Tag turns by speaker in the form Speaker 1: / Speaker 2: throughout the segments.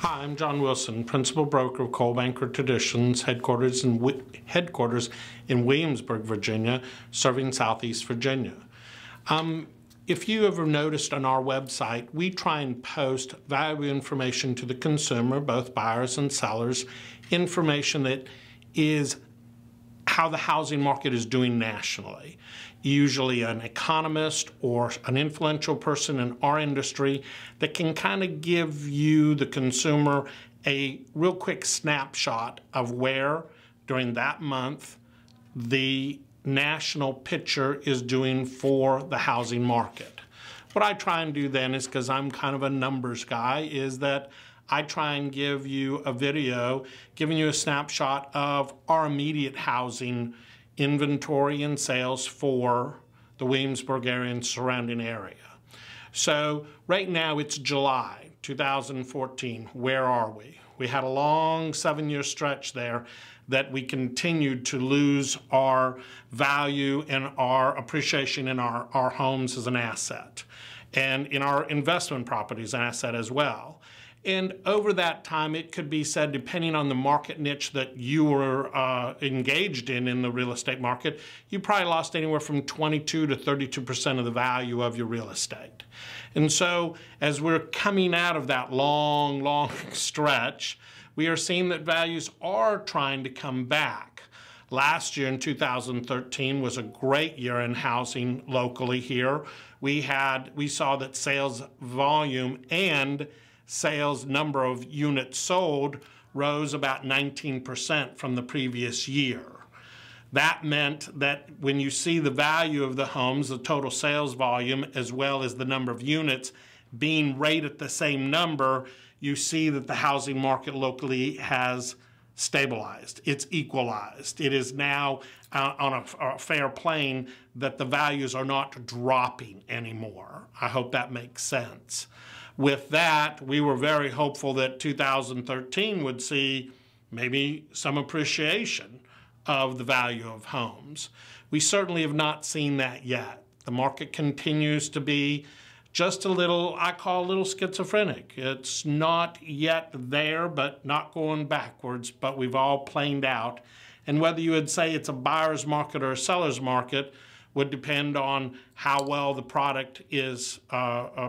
Speaker 1: Hi, I'm John Wilson, Principal Broker of Coldwell Traditions, headquarters in Williamsburg, Virginia, serving Southeast Virginia. If you ever noticed on our website, we try and post valuable information to the consumer, both buyers and sellers, information that is how the housing market is doing nationally. Usually an economist or an influential person in our industry that can kind of give you, the consumer, a real quick snapshot of where, during that month, the national picture is doing for the housing market. What I try and do then is, because I'm kind of a numbers guy, is that I try and give you a video giving you a snapshot of our immediate housing inventory and sales for the Williamsburg area and surrounding area. So right now it's July 2014. Where are we? We had a long 7-year stretch there that we continued to lose our value and our appreciation in our homes as an asset, and in our investment properties an asset as well. And over that time, it could be said, depending on the market niche that you were engaged in the real estate market, you probably lost anywhere from 22 to 32% of the value of your real estate. And so as we're coming out of that long stretch, we are seeing that values are trying to come back. Last year in 2013 was a great year in housing locally here. We saw that sales volume and sales number of units sold rose about 19% from the previous year. That meant that when you see the value of the homes, the total sales volume, as well as the number of units being right at the same number, you see that the housing market locally has stabilized. It's equalized. It is now on a fair plane that the values are not dropping anymore. I hope that makes sense. With that, we were very hopeful that 2013 would see maybe some appreciation of the value of homes. We certainly have not seen that yet. The market continues to be just a little, I call a little schizophrenic. It's not yet there, but not going backwards, but we've all planed out. And whether you would say it's a buyer's market or a seller's market would depend on how well the product is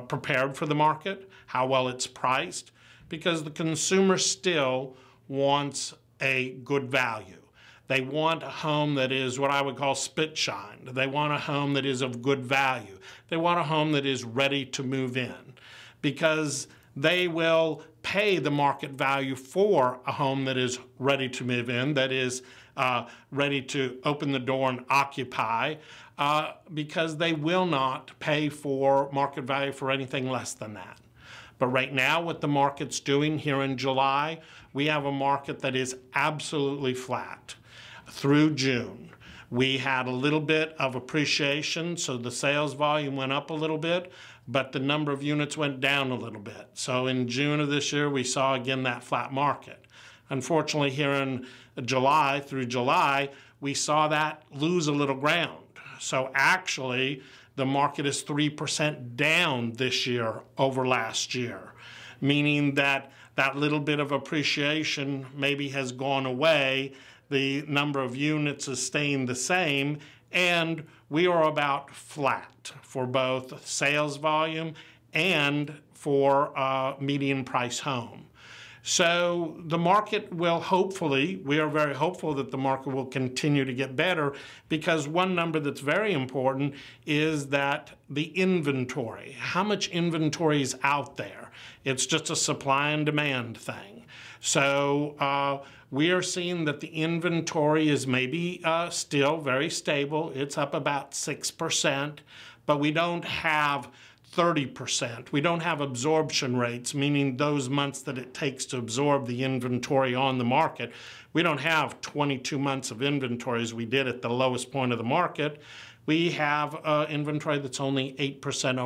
Speaker 1: prepared for the market, how well it's priced, because the consumer still wants a good value. They want a home that is what I would call spit shined. They want a home that is of good value. They want a home that is ready to move in, because they will pay the market value for a home that is ready to move in, that is ready to open the door and occupy, because they will not pay for market value for anything less than that. But right now, what the market's doing here in July, we have a market that is absolutely flat. Through June, we had a little bit of appreciation, so the sales volume went up a little bit, but the number of units went down a little bit. So in June of this year, we saw again that flat market. Unfortunately, here in July, through July, we saw that lose a little ground. So actually, the market is 3% down this year over last year, meaning that that little bit of appreciation maybe has gone away. The number of units is staying the same, and we are about flat for both sales volume and for median price home. So the market will hopefully, we are very hopeful that the market will continue to get better, because one number that's very important is that the inventory, how much inventory is out there. It's just a supply and demand thing. So we are seeing that the inventory is maybe still very stable. It's up about 6%, but we don't have 30%. We don't have absorption rates, meaning those months that it takes to absorb the inventory on the market. We don't have 22 months of inventory as we did at the lowest point of the market. We have inventory that's only 6%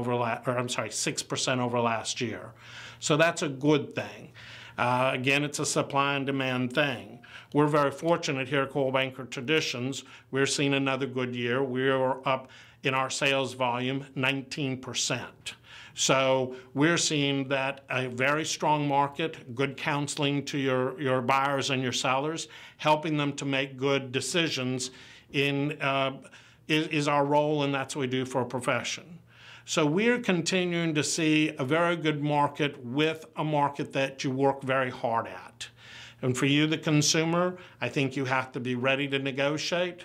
Speaker 1: over last year. So that's a good thing. Again, it's a supply and demand thing. We're very fortunate here at Coldwell Traditions. We're seeing another good year. We're up in our sales volume 19%. So we're seeing that a very strong market, good counseling to your buyers and your sellers, helping them to make good decisions is our role, and that's what we do for a profession. So we're continuing to see a very good market with a market that you work very hard at. And for you, the consumer, I think you have to be ready to negotiate,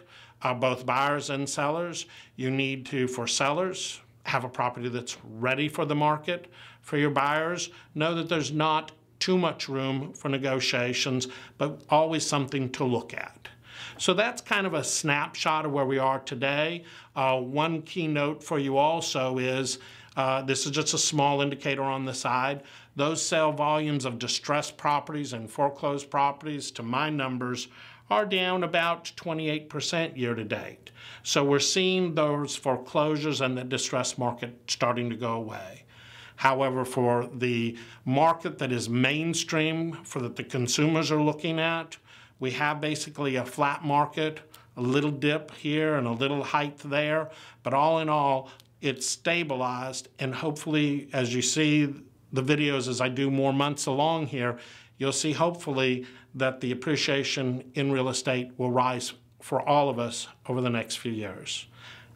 Speaker 1: both buyers and sellers. You need to, for sellers, have a property that's ready for the market. For your buyers, know that there's not too much room for negotiations, but always something to look at. So that's kind of a snapshot of where we are today. One key note for you also is, this is just a small indicator on the side, those sale volumes of distressed properties and foreclosed properties, to my numbers, are down about 28% year to date. So we're seeing those foreclosures and the distressed market starting to go away. However, for the market that is mainstream, for that the consumers are looking at, we have basically a flat market, a little dip here and a little height there, but all in all, it's stabilized, and hopefully, as you see the videos as I do more months along here, you'll see hopefully that the appreciation in real estate will rise for all of us over the next few years.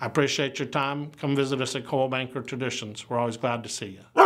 Speaker 1: I appreciate your time. Come visit us at Coldwell Banker Traditions. We're always glad to see you.